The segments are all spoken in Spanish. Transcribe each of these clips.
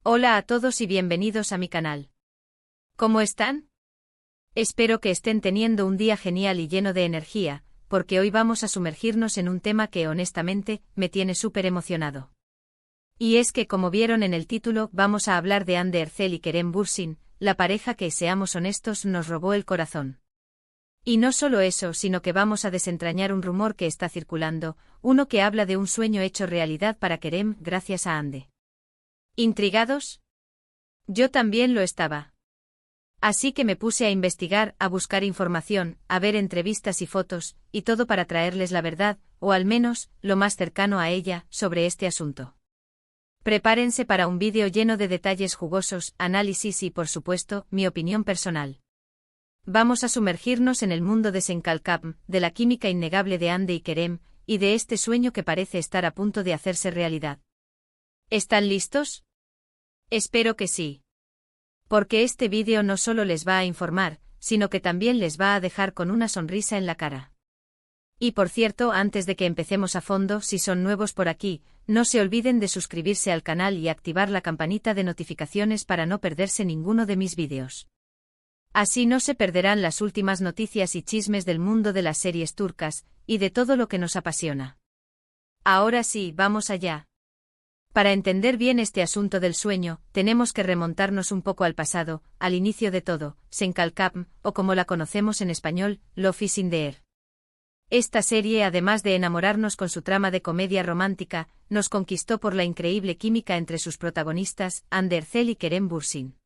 Hola a todos y bienvenidos a mi canal. ¿Cómo están? Espero que estén teniendo un día genial y lleno de energía, porque hoy vamos a sumergirnos en un tema que honestamente me tiene súper emocionado. Y es que, como vieron en el título, vamos a hablar de Hande Erçel y Kerem Bürsin, la pareja que, seamos honestos, nos robó el corazón. Y no solo eso, sino que vamos a desentrañar un rumor que está circulando, uno que habla de un sueño hecho realidad para Kerem gracias a Hande. ¿Intrigados? Yo también lo estaba. Así que me puse a investigar, a buscar información, a ver entrevistas y fotos, y todo para traerles la verdad, o al menos, lo más cercano a ella, sobre este asunto. Prepárense para un vídeo lleno de detalles jugosos, análisis y, por supuesto, mi opinión personal. Vamos a sumergirnos en el mundo de Senkalkam, de la química innegable de Hande y Kerem, y de este sueño que parece estar a punto de hacerse realidad. ¿Están listos? Espero que sí. Porque este vídeo no solo les va a informar, sino que también les va a dejar con una sonrisa en la cara. Y por cierto, antes de que empecemos a fondo, si son nuevos por aquí, no se olviden de suscribirse al canal y activar la campanita de notificaciones para no perderse ninguno de mis vídeos. Así no se perderán las últimas noticias y chismes del mundo de las series turcas, y de todo lo que nos apasiona. Ahora sí, vamos allá. Para entender bien este asunto del sueño, tenemos que remontarnos un poco al pasado, al inicio de todo, Senkalkam, o como la conocemos en español, Love is in the air. Esta serie, además de enamorarnos con su trama de comedia romántica, nos conquistó por la increíble química entre sus protagonistas, Hande Erçel y Kerem Bürsin.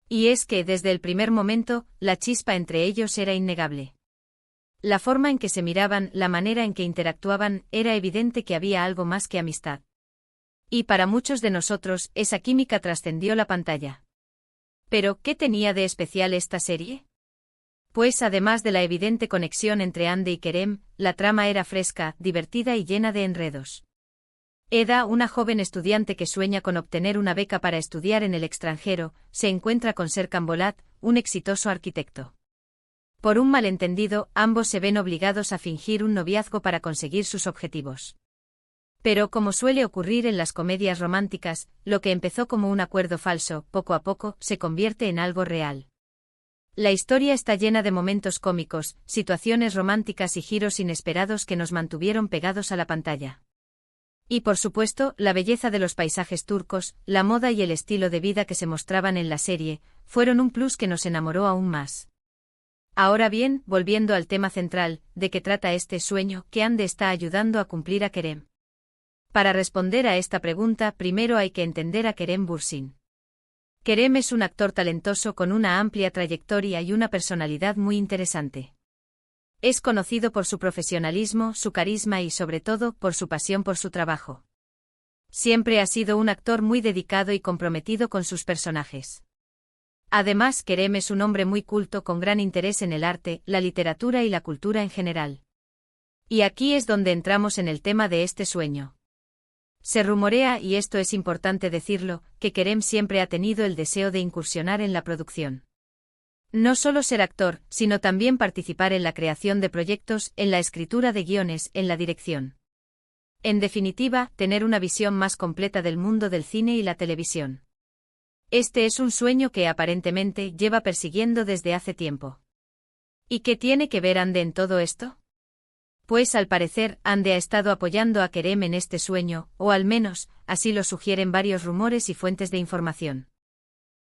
Y es que, desde el primer momento, la chispa entre ellos era innegable. La forma en que se miraban, la manera en que interactuaban, era evidente que había algo más que amistad. Y para muchos de nosotros, esa química trascendió la pantalla. ¿Pero qué tenía de especial esta serie? Pues además de la evidente conexión entre Hande y Kerem, la trama era fresca, divertida y llena de enredos. Eda, una joven estudiante que sueña con obtener una beca para estudiar en el extranjero, se encuentra con Serkan Bolat, un exitoso arquitecto. Por un malentendido, ambos se ven obligados a fingir un noviazgo para conseguir sus objetivos. Pero como suele ocurrir en las comedias románticas, lo que empezó como un acuerdo falso, poco a poco, se convierte en algo real. La historia está llena de momentos cómicos, situaciones románticas y giros inesperados que nos mantuvieron pegados a la pantalla. Y por supuesto, la belleza de los paisajes turcos, la moda y el estilo de vida que se mostraban en la serie, fueron un plus que nos enamoró aún más. Ahora bien, volviendo al tema central, ¿de qué trata este sueño que Hande está ayudando a cumplir a Kerem? Para responder a esta pregunta, primero hay que entender a Kerem Bürsin. Kerem es un actor talentoso con una amplia trayectoria y una personalidad muy interesante. Es conocido por su profesionalismo, su carisma y sobre todo, por su pasión por su trabajo. Siempre ha sido un actor muy dedicado y comprometido con sus personajes. Además, Kerem es un hombre muy culto con gran interés en el arte, la literatura y la cultura en general. Y aquí es donde entramos en el tema de este sueño. Se rumorea, y esto es importante decirlo, que Kerem siempre ha tenido el deseo de incursionar en la producción. No solo ser actor, sino también participar en la creación de proyectos, en la escritura de guiones, en la dirección. En definitiva, tener una visión más completa del mundo del cine y la televisión. Este es un sueño que aparentemente lleva persiguiendo desde hace tiempo. ¿Y qué tiene que ver Hande en todo esto? Pues al parecer, Hande ha estado apoyando a Kerem en este sueño, o al menos, así lo sugieren varios rumores y fuentes de información.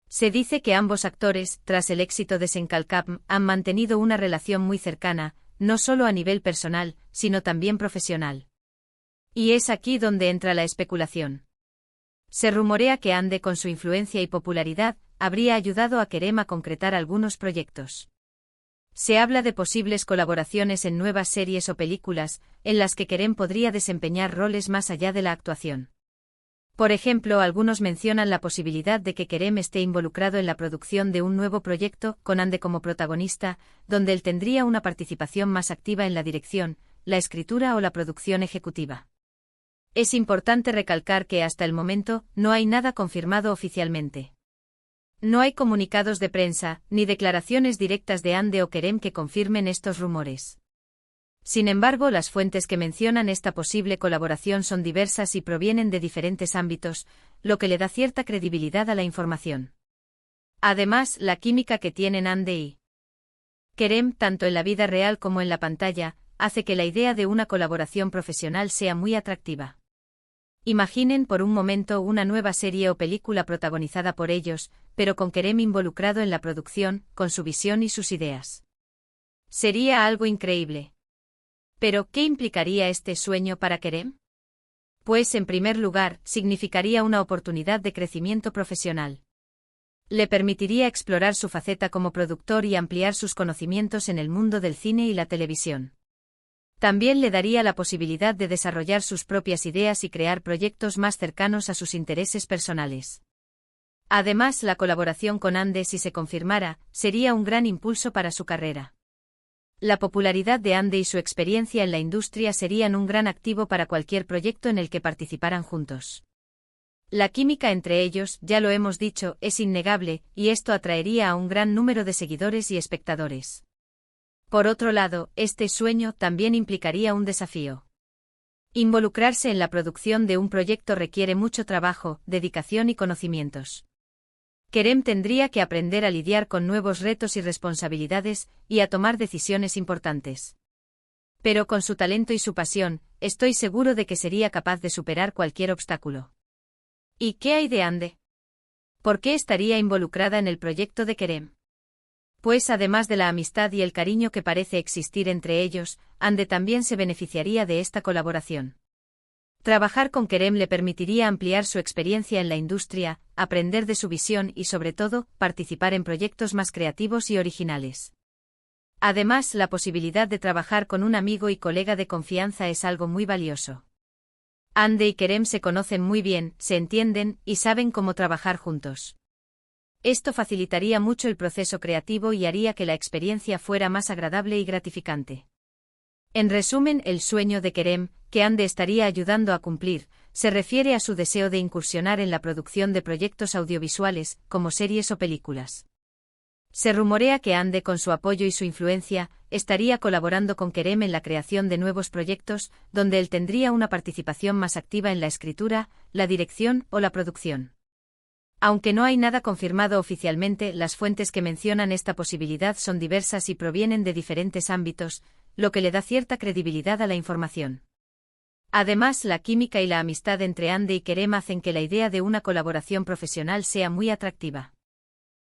Se dice que ambos actores, tras el éxito de Senkalkam, han mantenido una relación muy cercana, no solo a nivel personal, sino también profesional. Y es aquí donde entra la especulación. Se rumorea que Hande, con su influencia y popularidad, habría ayudado a Kerem a concretar algunos proyectos. Se habla de posibles colaboraciones en nuevas series o películas, en las que Kerem podría desempeñar roles más allá de la actuación. Por ejemplo, algunos mencionan la posibilidad de que Kerem esté involucrado en la producción de un nuevo proyecto, con Hande como protagonista, donde él tendría una participación más activa en la dirección, la escritura o la producción ejecutiva. Es importante recalcar que hasta el momento, no hay nada confirmado oficialmente. No hay comunicados de prensa, ni declaraciones directas de Hande o Kerem que confirmen estos rumores. Sin embargo, las fuentes que mencionan esta posible colaboración son diversas y provienen de diferentes ámbitos, lo que le da cierta credibilidad a la información. Además, la química que tienen Ande y Kerem, tanto en la vida real como en la pantalla, hace que la idea de una colaboración profesional sea muy atractiva. Imaginen por un momento una nueva serie o película protagonizada por ellos, pero con Kerem involucrado en la producción, con su visión y sus ideas. Sería algo increíble. ¿Pero qué implicaría este sueño para Kerem? Pues, en primer lugar, significaría una oportunidad de crecimiento profesional. Le permitiría explorar su faceta como productor y ampliar sus conocimientos en el mundo del cine y la televisión. También le daría la posibilidad de desarrollar sus propias ideas y crear proyectos más cercanos a sus intereses personales. Además, la colaboración con Ande, si se confirmara, sería un gran impulso para su carrera. La popularidad de Ande y su experiencia en la industria serían un gran activo para cualquier proyecto en el que participaran juntos. La química entre ellos, ya lo hemos dicho, es innegable, y esto atraería a un gran número de seguidores y espectadores. Por otro lado, este sueño también implicaría un desafío. Involucrarse en la producción de un proyecto requiere mucho trabajo, dedicación y conocimientos. Kerem tendría que aprender a lidiar con nuevos retos y responsabilidades, y a tomar decisiones importantes. Pero con su talento y su pasión, estoy seguro de que sería capaz de superar cualquier obstáculo. ¿Y qué hay de Ande? ¿Por qué estaría involucrada en el proyecto de Kerem? Pues además de la amistad y el cariño que parece existir entre ellos, Ande también se beneficiaría de esta colaboración. Trabajar con Kerem le permitiría ampliar su experiencia en la industria, aprender de su visión y, sobre todo, participar en proyectos más creativos y originales. Además, la posibilidad de trabajar con un amigo y colega de confianza es algo muy valioso. Ande y Kerem se conocen muy bien, se entienden y saben cómo trabajar juntos. Esto facilitaría mucho el proceso creativo y haría que la experiencia fuera más agradable y gratificante. En resumen, el sueño de Kerem, que Ande estaría ayudando a cumplir, se refiere a su deseo de incursionar en la producción de proyectos audiovisuales, como series o películas. Se rumorea que Ande, con su apoyo y su influencia, estaría colaborando con Kerem en la creación de nuevos proyectos, donde él tendría una participación más activa en la escritura, la dirección o la producción. Aunque no hay nada confirmado oficialmente, las fuentes que mencionan esta posibilidad son diversas y provienen de diferentes ámbitos, lo que le da cierta credibilidad a la información. Además, la química y la amistad entre Ande y Kerem hacen que la idea de una colaboración profesional sea muy atractiva.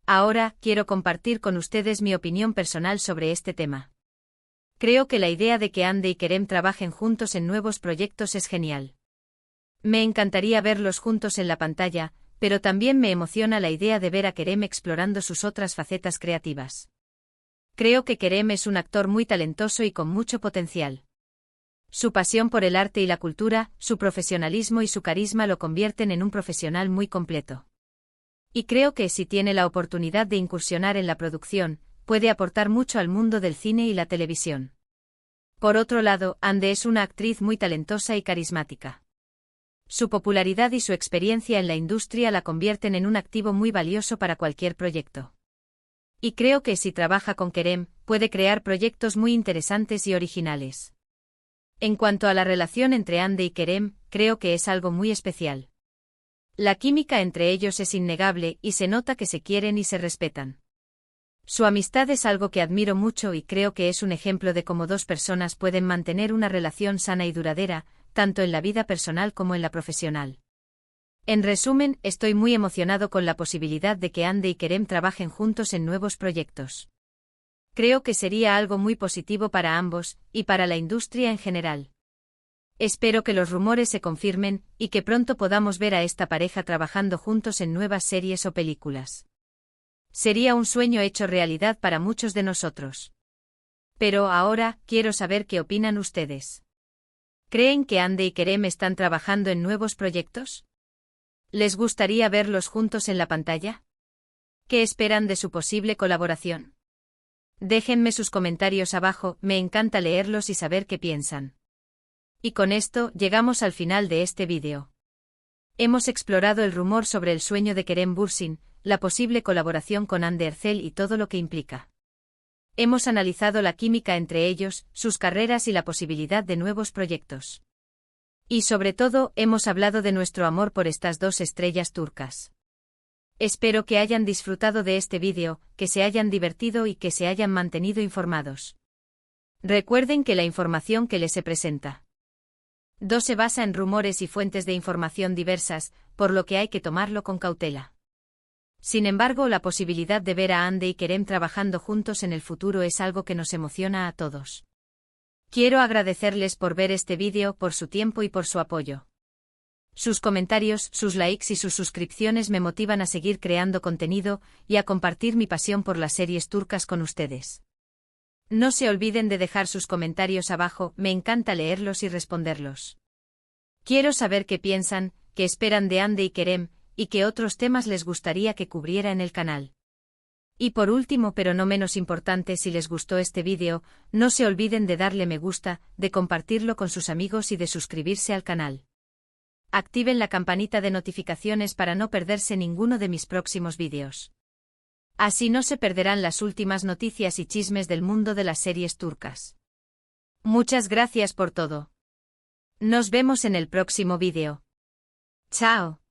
Ahora, quiero compartir con ustedes mi opinión personal sobre este tema. Creo que la idea de que Ande y Kerem trabajen juntos en nuevos proyectos es genial. Me encantaría verlos juntos en la pantalla, pero también me emociona la idea de ver a Kerem explorando sus otras facetas creativas. Creo que Kerem es un actor muy talentoso y con mucho potencial. Su pasión por el arte y la cultura, su profesionalismo y su carisma lo convierten en un profesional muy completo. Y creo que si tiene la oportunidad de incursionar en la producción, puede aportar mucho al mundo del cine y la televisión. Por otro lado, Ande es una actriz muy talentosa y carismática. Su popularidad y su experiencia en la industria la convierten en un activo muy valioso para cualquier proyecto. Y creo que si trabaja con Kerem, puede crear proyectos muy interesantes y originales. En cuanto a la relación entre Ande y Kerem, creo que es algo muy especial. La química entre ellos es innegable y se nota que se quieren y se respetan. Su amistad es algo que admiro mucho y creo que es un ejemplo de cómo dos personas pueden mantener una relación sana y duradera, tanto en la vida personal como en la profesional. En resumen, estoy muy emocionado con la posibilidad de que Ande y Kerem trabajen juntos en nuevos proyectos. Creo que sería algo muy positivo para ambos, y para la industria en general. Espero que los rumores se confirmen, y que pronto podamos ver a esta pareja trabajando juntos en nuevas series o películas. Sería un sueño hecho realidad para muchos de nosotros. Pero ahora, quiero saber qué opinan ustedes. ¿Creen que Ande y Kerem están trabajando en nuevos proyectos? ¿Les gustaría verlos juntos en la pantalla? ¿Qué esperan de su posible colaboración? Déjenme sus comentarios abajo, me encanta leerlos y saber qué piensan. Y con esto, llegamos al final de este vídeo. Hemos explorado el rumor sobre el sueño de Kerem Bürsin, la posible colaboración con Ande Erçel y todo lo que implica. Hemos analizado la química entre ellos, sus carreras y la posibilidad de nuevos proyectos. Y sobre todo, hemos hablado de nuestro amor por estas dos estrellas turcas. Espero que hayan disfrutado de este vídeo, que se hayan divertido y que se hayan mantenido informados. Recuerden que la información que les se presenta 2 se basa en rumores y fuentes de información diversas, por lo que hay que tomarlo con cautela. Sin embargo, la posibilidad de ver a Hande y Kerem trabajando juntos en el futuro es algo que nos emociona a todos. Quiero agradecerles por ver este vídeo, por su tiempo y por su apoyo. Sus comentarios, sus likes y sus suscripciones me motivan a seguir creando contenido y a compartir mi pasión por las series turcas con ustedes. No se olviden de dejar sus comentarios abajo, me encanta leerlos y responderlos. Quiero saber qué piensan, qué esperan de Hande y Kerem, y qué otros temas les gustaría que cubriera en el canal. Y por último, pero no menos importante, si les gustó este vídeo, no se olviden de darle me gusta, de compartirlo con sus amigos y de suscribirse al canal. Activen la campanita de notificaciones para no perderse ninguno de mis próximos vídeos. Así no se perderán las últimas noticias y chismes del mundo de las series turcas. Muchas gracias por todo. Nos vemos en el próximo vídeo. Chao.